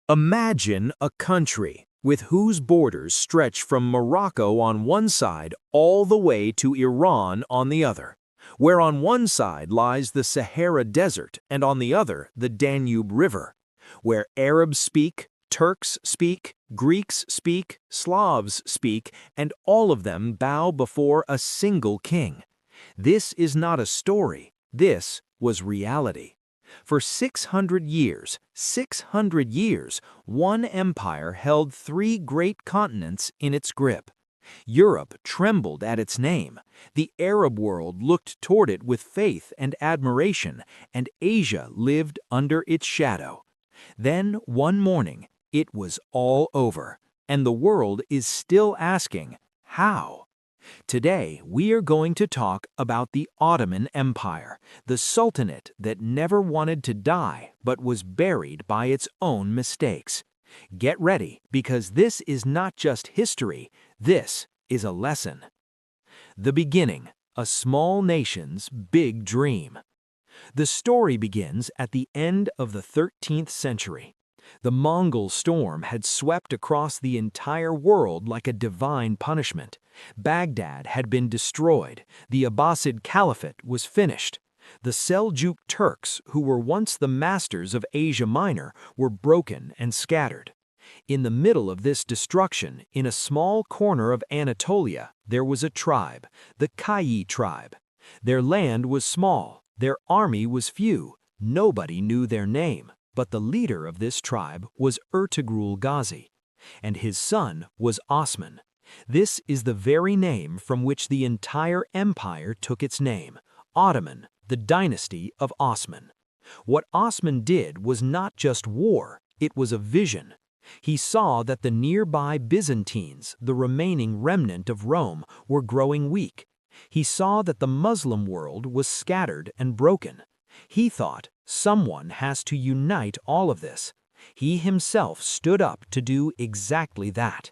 Imagine a country with whose borders stretch from Morocco on one side all the way to Iran on the other, where on one side lies the Sahara Desert and on the other the Danube River, where Arabs speak, Turks speak, Greeks speak, Slavs speak, and all of them bow before a single king. This is not a story, this was reality. For 600 years, one empire held three great continents in its grip. Europe trembled at its name, the Arab world looked toward it with faith and admiration, and Asia lived under its shadow. Then, one morning, it was all over, and the world is still asking, how? Today, we are going to talk about the Ottoman Empire, the sultanate that never wanted to die but was buried by its own mistakes. Get ready, because this is not just history, this is a lesson. The beginning, a small nation's big dream. The story begins at the end of the 13th century. The Mongol storm had swept across the entire world like a divine punishment. Baghdad had been destroyed. The Abbasid Caliphate was finished. The Seljuk Turks, who were once the masters of Asia Minor, were broken and scattered. In the middle of this destruction, in a small corner of Anatolia, there was a tribe, the Kayi tribe. Their land was small, their army was few, nobody knew their name. But the leader of this tribe was Ertugrul Gazi, and his son was Osman. This is the very name from which the entire empire took its name, Ottoman, the dynasty of Osman. What Osman did was not just war, it was a vision. He saw that the nearby Byzantines, the remaining remnant of Rome, were growing weak. He saw that the Muslim world was scattered and broken. He thought, someone has to unite all of this. He himself stood up to do exactly that.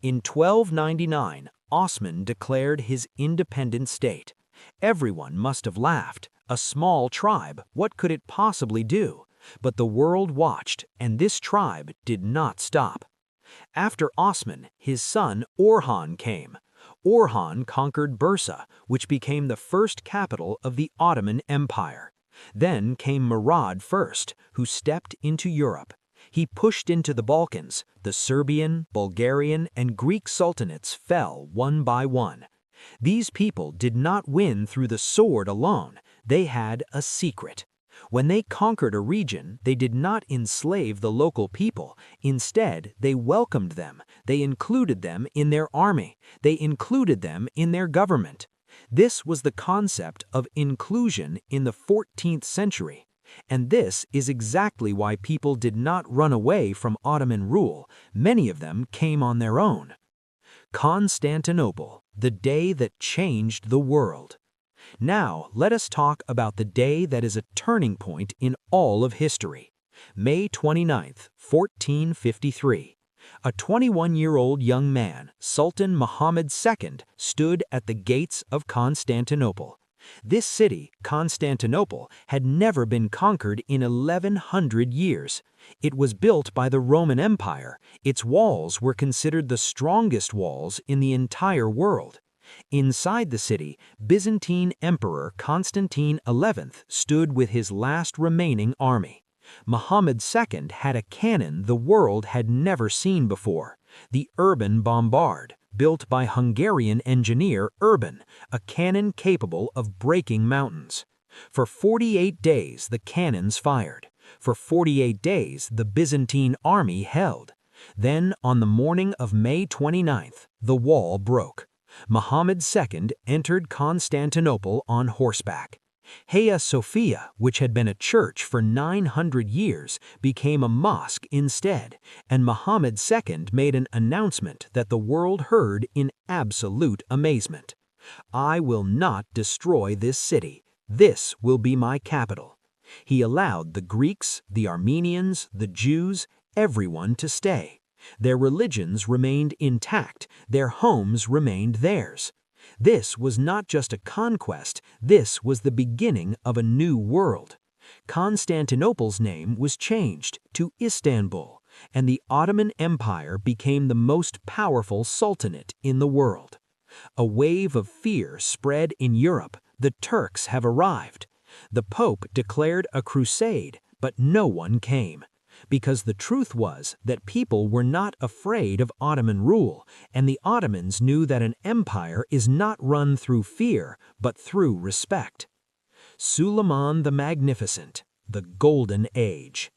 In 1299, Osman declared his independent state. Everyone must have laughed. A small tribe, what could it possibly do? But the world watched, and this tribe did not stop. After Osman, his son Orhan came. Orhan conquered Bursa, which became the first capital of the Ottoman Empire. Then came Murad I, who stepped into Europe. He pushed into the Balkans. The Serbian, Bulgarian, and Greek sultanates fell one by one. These people did not win through the sword alone. They had a secret. When they conquered a region, they did not enslave the local people. Instead, they welcomed them. They included them in their army. They included them in their government. This was the concept of inclusion in the 14th century. And this is exactly why people did not run away from Ottoman rule. Many of them came on their own. Constantinople, the day that changed the world. Now, let us talk about the day that is a turning point in all of history. May 29th, 1453. A 21-year-old young man, Sultan Mehmed II, stood at the gates of Constantinople. This city, Constantinople, had never been conquered in 1100 years. It was built by the Roman Empire. Its walls were considered the strongest walls in the entire world. Inside the city, Byzantine Emperor Constantine XI stood with his last remaining army. Mehmed II had a cannon the world had never seen before, the Urban Bombard, built by Hungarian engineer Urban, a cannon capable of breaking mountains. For 48 days the cannons fired. For 48 days the Byzantine army held. Then, on the morning of May 29th, the wall broke. Mehmed II entered Constantinople on horseback. Hagia Sophia, which had been a church for 900 years, became a mosque instead, and Mehmed II made an announcement that the world heard in absolute amazement. "I will not destroy this city. This will be my capital." He allowed the Greeks, the Armenians, the Jews, everyone to stay. Their religions remained intact, their homes remained theirs. This was not just a conquest, this was the beginning of a new world. Constantinople's name was changed to Istanbul. and the Ottoman Empire became the most powerful sultanate in the world. A wave of fear spread in Europe. The Turks have arrived. The Pope declared a crusade, but no one came, because the truth was that people were not afraid of Ottoman rule, and the Ottomans knew that an empire is not run through fear, but through respect. Suleiman the Magnificent, the Golden Age.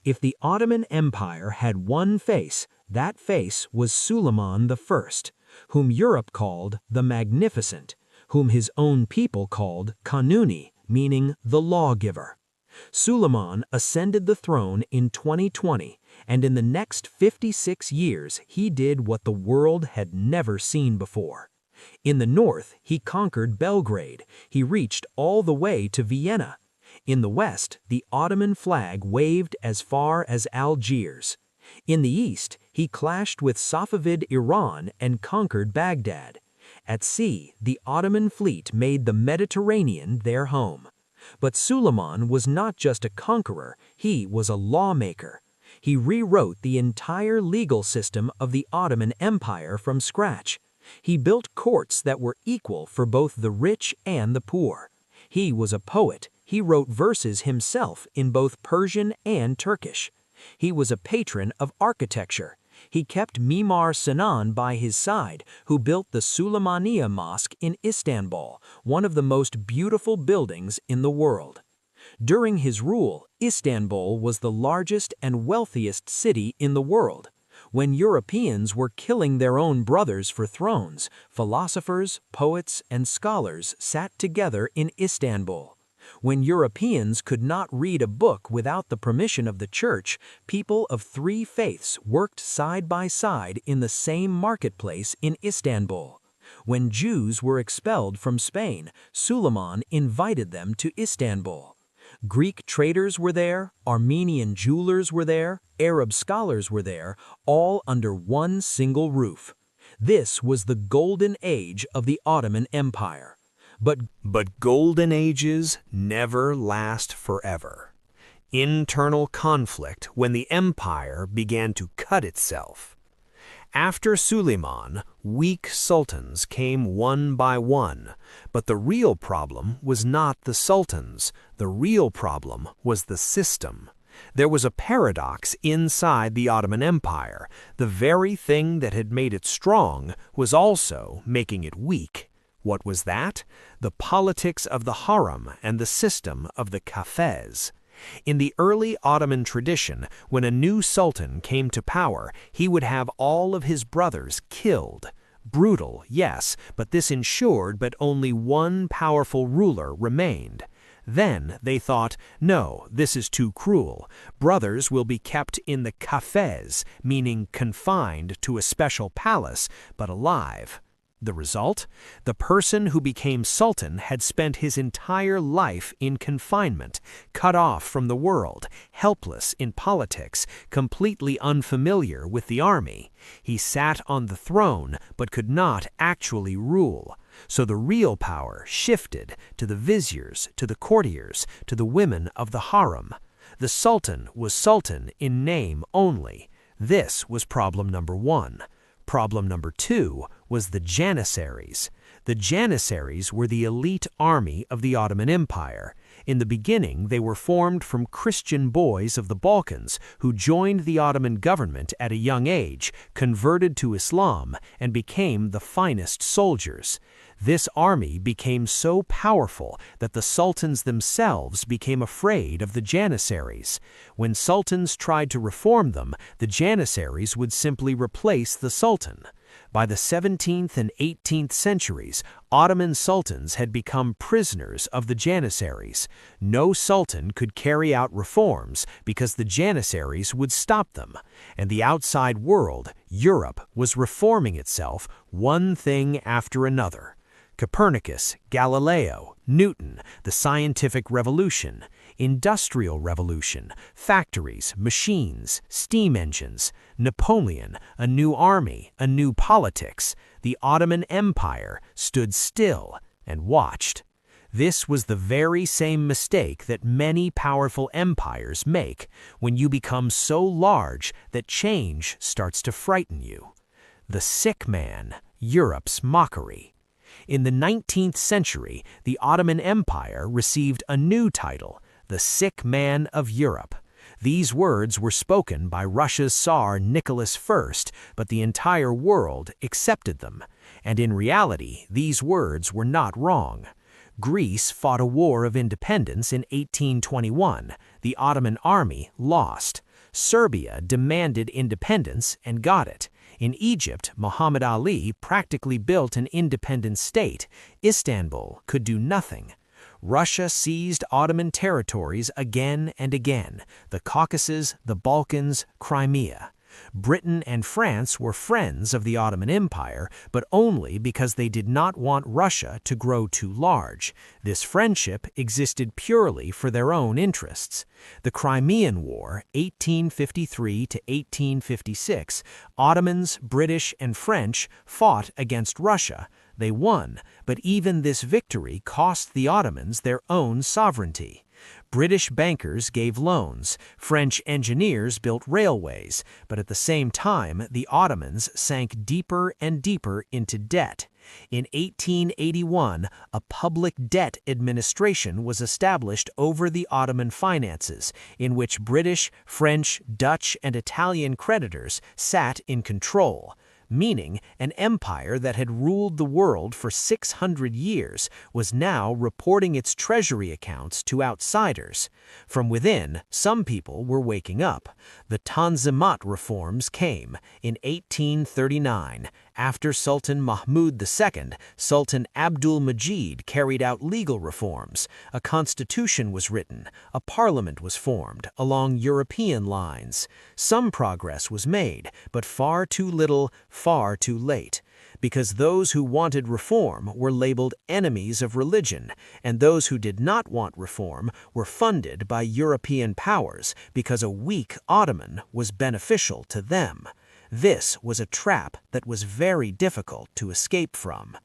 If the Ottoman Empire had one face, that face was Suleiman I, whom Europe called the Magnificent, whom his own people called Kanuni, meaning the lawgiver. Suleiman ascended the throne in 2020, and in the next 56 years he did what the world had never seen before. In the north, he conquered Belgrade. He reached all the way to Vienna. In the west, the Ottoman flag waved as far as Algiers. In the east, he clashed with Safavid Iran and conquered Baghdad. At sea, the Ottoman fleet made the Mediterranean their home. But Suleiman was not just a conqueror, he was a lawmaker. He rewrote the entire legal system of the Ottoman Empire from scratch. He built courts that were equal for both the rich and the poor. He was a poet. He wrote verses himself in both Persian and Turkish. He was a patron of architecture. He kept Mimar Sinan by his side, who built the Süleymaniye Mosque in Istanbul, one of the most beautiful buildings in the world. During his rule, Istanbul was the largest and wealthiest city in the world. When Europeans were killing their own brothers for thrones, philosophers, poets, and scholars sat together in Istanbul. When Europeans could not read a book without the permission of the church, people of three faiths worked side by side in the same marketplace in Istanbul. When Jews were expelled from Spain, Suleiman invited them to Istanbul. Greek traders were there, Armenian jewelers were there, Arab scholars were there, all under one single roof. This was the golden age of the Ottoman Empire. But golden ages never last forever. Internal conflict when the empire began to cut itself. After Suleiman, weak sultans came one by one, but the real problem was not the sultans. The real problem was the system. There was a paradox inside the Ottoman Empire. The very thing that had made it strong was also making it weak. What was that? The politics of the harem and the system of the kafes. In the early Ottoman tradition, when a new sultan came to power, he would have all of his brothers killed. Brutal, yes, but this ensured that only one powerful ruler remained. Then they thought, no, this is too cruel. Brothers will be kept in the kafes, meaning confined to a special palace, but alive. The result? The person who became sultan had spent his entire life in confinement, cut off from the world, helpless in politics, completely unfamiliar with the army. He sat on the throne but could not actually rule. So the real power shifted to the viziers, to the courtiers, to the women of the harem. The sultan was sultan in name only. This was problem number one. Problem number two was the Janissaries. The Janissaries were the elite army of the Ottoman Empire. In the beginning, they were formed from Christian boys of the Balkans who joined the Ottoman government at a young age, converted to Islam, and became the finest soldiers. This army became so powerful that the sultans themselves became afraid of the Janissaries. When sultans tried to reform them, the Janissaries would simply replace the sultan. By the 17th and 18th centuries, Ottoman sultans had become prisoners of the Janissaries. No sultan could carry out reforms because the Janissaries would stop them. And the outside world, Europe, was reforming itself, one thing after another. Copernicus, Galileo, Newton, the scientific revolution, industrial revolution, factories, machines, steam engines, Napoleon, a new army, a new politics. The Ottoman Empire stood still and watched. This was the very same mistake that many powerful empires make when you become so large that change starts to frighten you. The sick man, Europe's mockery. In the 19th century, the Ottoman Empire received a new title, the sick man of Europe. These words were spoken by Russia's Tsar Nicholas I, but the entire world accepted them. And in reality, these words were not wrong. Greece fought a war of independence in 1821. The Ottoman army lost. Serbia demanded independence and got it. In Egypt, Muhammad Ali practically built an independent state. Istanbul could do nothing. Russia seized Ottoman territories again and again, the Caucasus, the Balkans, Crimea. Britain and France were friends of the Ottoman Empire, but only because they did not want Russia to grow too large. This friendship existed purely for their own interests. The Crimean War, 1853 to 1856, Ottomans, British, and French fought against Russia. They won, but even this victory cost the Ottomans their own sovereignty. British bankers gave loans, French engineers built railways, but at the same time, the Ottomans sank deeper and deeper into debt. In 1881, a public debt administration was established over the Ottoman finances, in which British, French, Dutch, and Italian creditors sat in control. Meaning an empire that had ruled the world for 600 years was now reporting its treasury accounts to outsiders. From within, some people were waking up. The Tanzimat reforms came in 1839. After Sultan Mahmud II, Sultan Abdul Majid carried out legal reforms. A constitution was written. A parliament was formed along European lines. Some progress was made, but far too little, far too late, because those who wanted reform were labeled enemies of religion, and those who did not want reform were funded by European powers because a weak Ottoman was beneficial to them. This was a trap that was very difficult to escape from.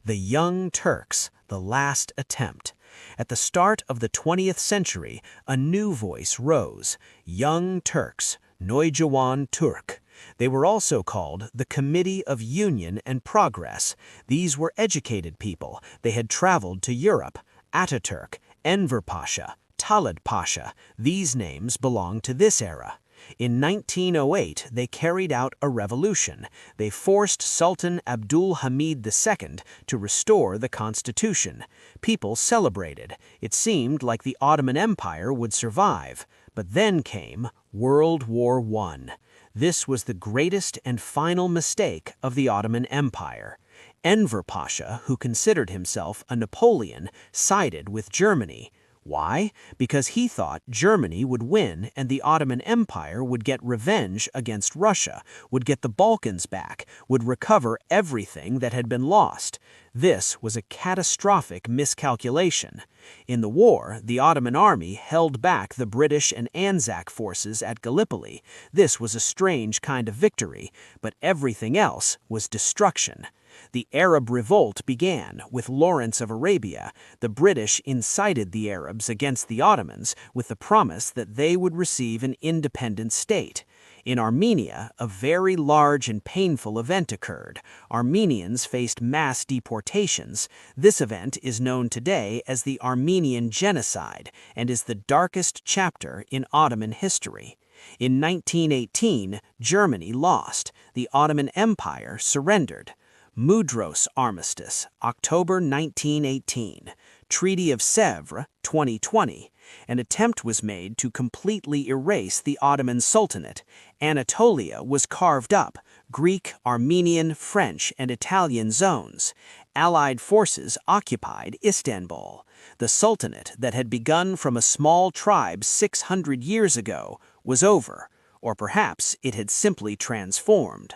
The Young Turks, the last attempt. At the start of the 20th century, a new voice rose, Young Turks, Neujawan Turk. They were also called the Committee of Union and Progress. These were educated people. They had traveled to Europe. Ataturk, Enver Pasha, Talad Pasha, these names belong to this era. In 1908, they carried out a revolution. They forced Sultan Abdul Hamid II to restore the constitution. People celebrated. It seemed like the Ottoman Empire would survive. But then came World War I. This was the greatest and final mistake of the Ottoman Empire. Enver Pasha, who considered himself a Napoleon, sided with Germany. Why? Because he thought Germany would win and the Ottoman Empire would get revenge against Russia, would get the Balkans back, would recover everything that had been lost. This was a catastrophic miscalculation. In the war, the Ottoman army held back the British and Anzac forces at Gallipoli. This was a strange kind of victory, but everything else was destruction. The Arab Revolt began with Lawrence of Arabia. The British incited the Arabs against the Ottomans with the promise that they would receive an independent state. In Armenia, a very large and painful event occurred. Armenians faced mass deportations. This event is known today as the Armenian Genocide and is the darkest chapter in Ottoman history. In 1918, Germany lost. The Ottoman Empire surrendered. Mudros Armistice, October 1918. Treaty of Sèvres, 2020. An attempt was made to completely erase the Ottoman Sultanate. Anatolia was carved up, Greek, Armenian, French, and Italian zones. Allied forces occupied Istanbul. The Sultanate that had begun from a small tribe 600 years ago was over, or perhaps it had simply transformed.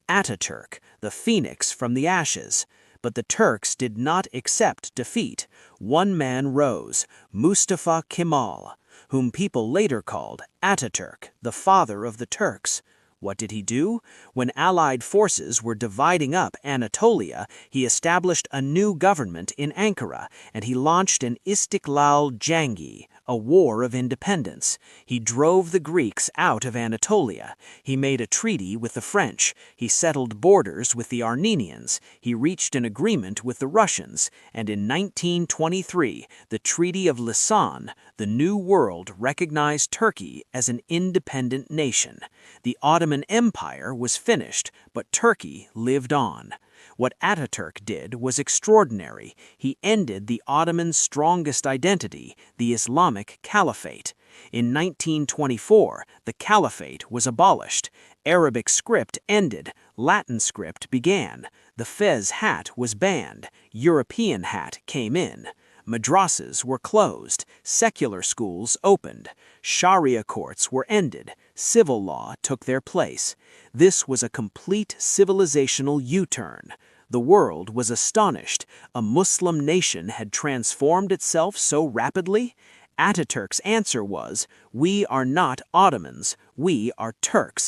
Ataturk, the phoenix from the ashes. But the Turks did not accept defeat. One man rose, Mustafa Kemal, whom people later called Ataturk, the father of the Turks. What did he do? When Allied forces were dividing up Anatolia, he established a new government in Ankara, and he launched an Istiklal Jangi, a war of independence. He drove the Greeks out of Anatolia. He made a treaty with the French. He settled borders with the Armenians. He reached an agreement with the Russians. And in 1923, the Treaty of Lausanne, the New World recognized Turkey as an independent nation. The Ottoman Empire was finished, but Turkey lived on. What Ataturk did was extraordinary. He ended the Ottomans' strongest identity, the Islamic Caliphate. In 1924, the Caliphate was abolished. Arabic script ended. Latin script began. The fez hat was banned. European hat came in. Madrasas were closed. Secular schools opened. Sharia courts were ended. Civil law took their place. This was a complete civilizational U-turn. The world was astonished. A Muslim nation had transformed itself so rapidly? Ataturk's answer was, "We are not Ottomans, we are Turks."